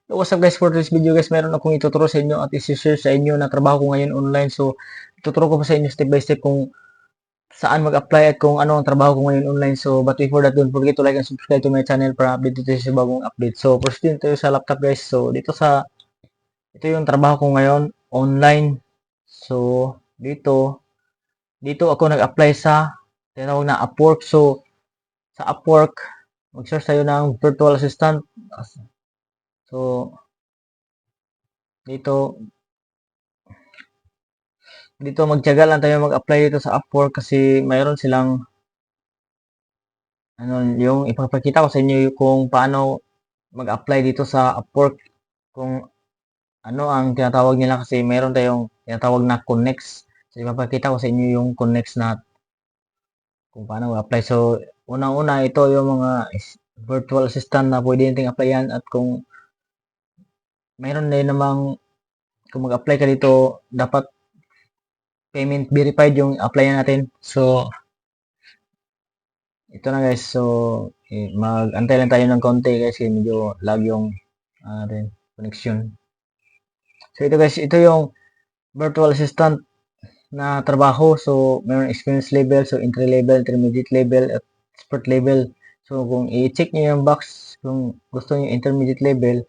What's up guys, for this video guys, meron akong ituturo sa inyo at isi-share sa inyo na trabaho ko ngayon online. So, ituturo ko pa sa inyo step by step kung saan mag-apply at kung ano ang trabaho ko ngayon online. So, but before that, don't forget to like and subscribe to my channel para update tayo sa bagong update. So, first din tayo sa laptop guys. So, ito yung trabaho ko ngayon online. So, dito ako nag-apply sa tinawag na Upwork. So, sa Upwork, mag-search tayo ng virtual assistant. So, dito dito magtiyaga lang tayo mag-apply dito sa Upwork kasi mayroon silang yung ipapakita ko sa inyo yung kung paano mag-apply dito sa Upwork, kung ano ang tinatawag nila kasi mayroon tayong tinatawag na connects. So ipapakita ko sa inyo yung connects na kung paano mag-apply. So unang-una, ito yung mga virtual assistant na pwede nating applyan, at kung mayroon din namang kung mag-apply ka dito, dapat payment verified yung applyan natin. So ito na guys. So, mag-antay lang tayo ng konti guys kasi medyo lag yung connection. So, ito guys, ito yung virtual assistant na trabaho. So, mayroon experience level, so entry level, intermediate level, at expert level. So, kung i-check nyo yung box, kung gusto nyo intermediate level,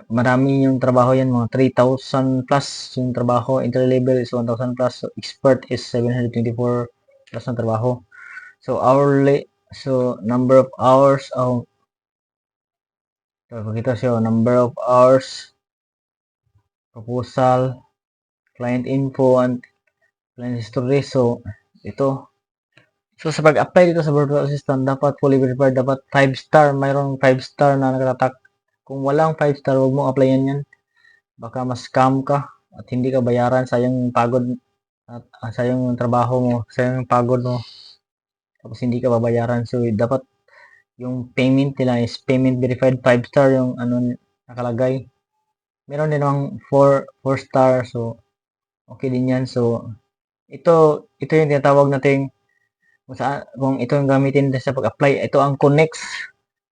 marami yung trabaho yan, mga 3,000 plus yung trabaho. Entry level is 1,000 plus, so expert is 724 plus ng trabaho. So, hourly, so number of hours, pakita siya, number of hours, proposal, client info, and client history. So, ito. So, sa pag-apply dito sa virtual assistant, dapat fully verified, dapat 5 star. Mayroong 5 star na nakatatak. Kung walang 5 star, huwag mong applyan yan. Baka mas-scam ka at hindi ka bayaran. Sayang pagod at sayang yung trabaho mo, sayang yung pagod mo. Tapos hindi ka babayaran. So, dapat yung payment nila is payment verified 5 star yung nakalagay. Meron din namang 4 star. So, okay din yan. So, ito yung tinatawag nating kung ito yung gamitin sa pag-apply. Ito ang connects.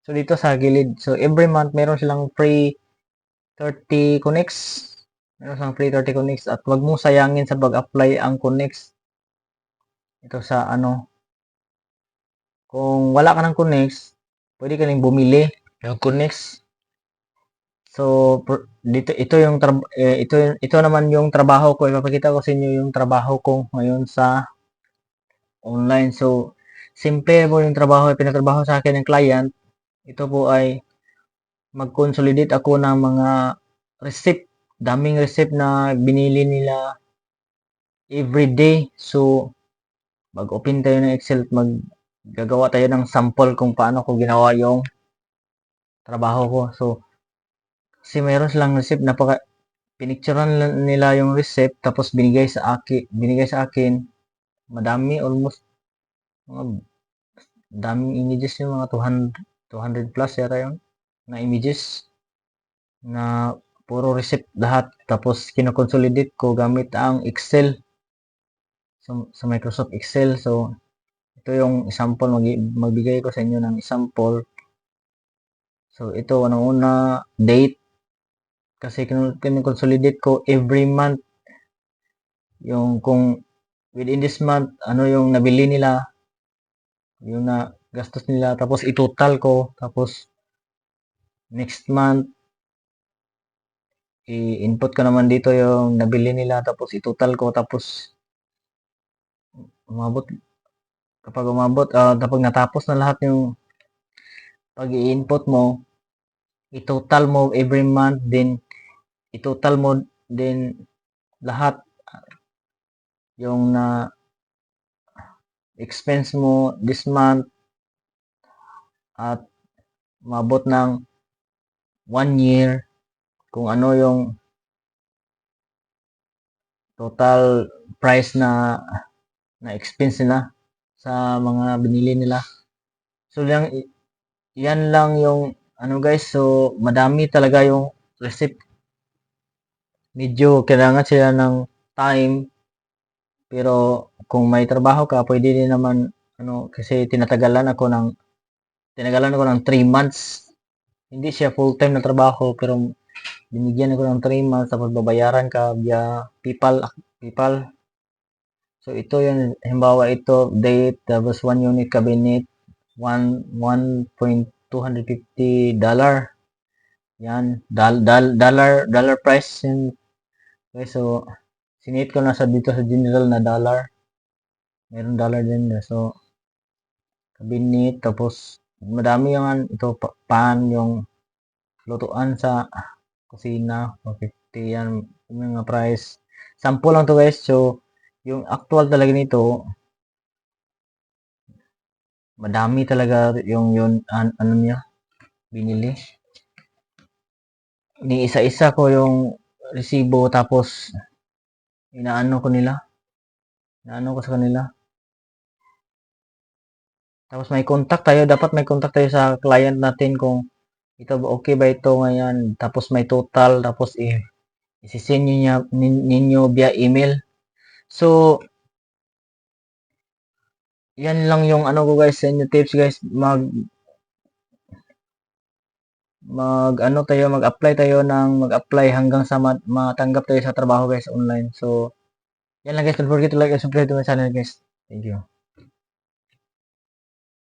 So, dito sa gilid. So, every month, meron silang free 30 connects. Meron silang free 30 connects. At wag mong sayangin sa pag-apply ang connects. Ito sa kung wala ka ng connects, pwede ka rin bumili ng connects. So, ito naman yung trabaho ko. Ipapakita ko sa inyo yung trabaho ko ngayon sa online. So, simple po yung trabaho, pinatrabaho sa akin ng client. Ito po ay mag-consolidate ako ng mga receipt, daming receipt na binili nila everyday. So, mag-open tayo ng Excel, maggagawa tayo ng sample kung paano ko ginawa yung trabaho ko. So, kasi mayroon silang receipt, pinicturean nila yung receipt tapos binigay sa akin, madami, almost mga daming images, yung mga 200 plus yata yun na images na puro receipt lahat. Tapos kinoconsolidate ko gamit ang Excel, sa Microsoft Excel. So ito yung example, magbigay ko sa inyo ng example. So ito, anong una, date, kasi kinoconsolidate ko every month yung kung within this month ano yung nabili nila, yung na gastos nila, tapos itotal ko. Tapos next month, i-input ko naman dito yung nabili nila, tapos itotal ko. Tapos umabot, kapag natapos na lahat yung pag i-input mo, itotal mo every month, then itotal mo din lahat yung na expense mo this month, at umabot ng 1 year, kung ano yung total price na expense nila sa mga binili nila. So yan lang yung guys. So madami talaga yung receipt. Medyo kailangan sila ng time, pero kung may trabaho ka, pwede din naman kasi tinagalan ako ng 3 months hindi siya full-time na trabaho, pero binigyan ako ng 3 months, tapos babayaran ka via PayPal. So, ito yun, halimbawa ito, date, tapos 1 unit cabinet, 1.250 dollar. Yan, dollar price yun. Okay, so, sinate ko na sa dito sa general na dollar. Meron dollar din. So, cabinet, tapos, madami yung ito, pan, yung lutuan sa kusina, 150 yan, yung mga price. Sample lang to guys, so, yung actual talaga nito, madami talaga yung ano niya, binili. Ni isa-isa ko yung resibo, tapos, inaano ko sa kanila. Tapos may contact tayo, dapat may contact tayo sa client natin kung ito okay ba ito ngayon, tapos may total, tapos isisend ninyo via email. So, yan lang yung ano ko guys, sa inyo tips guys, mag-apply hanggang sa matanggap tayo sa trabaho guys online. So, yan lang guys, don't forget to like and subscribe to my channel guys. Thank you.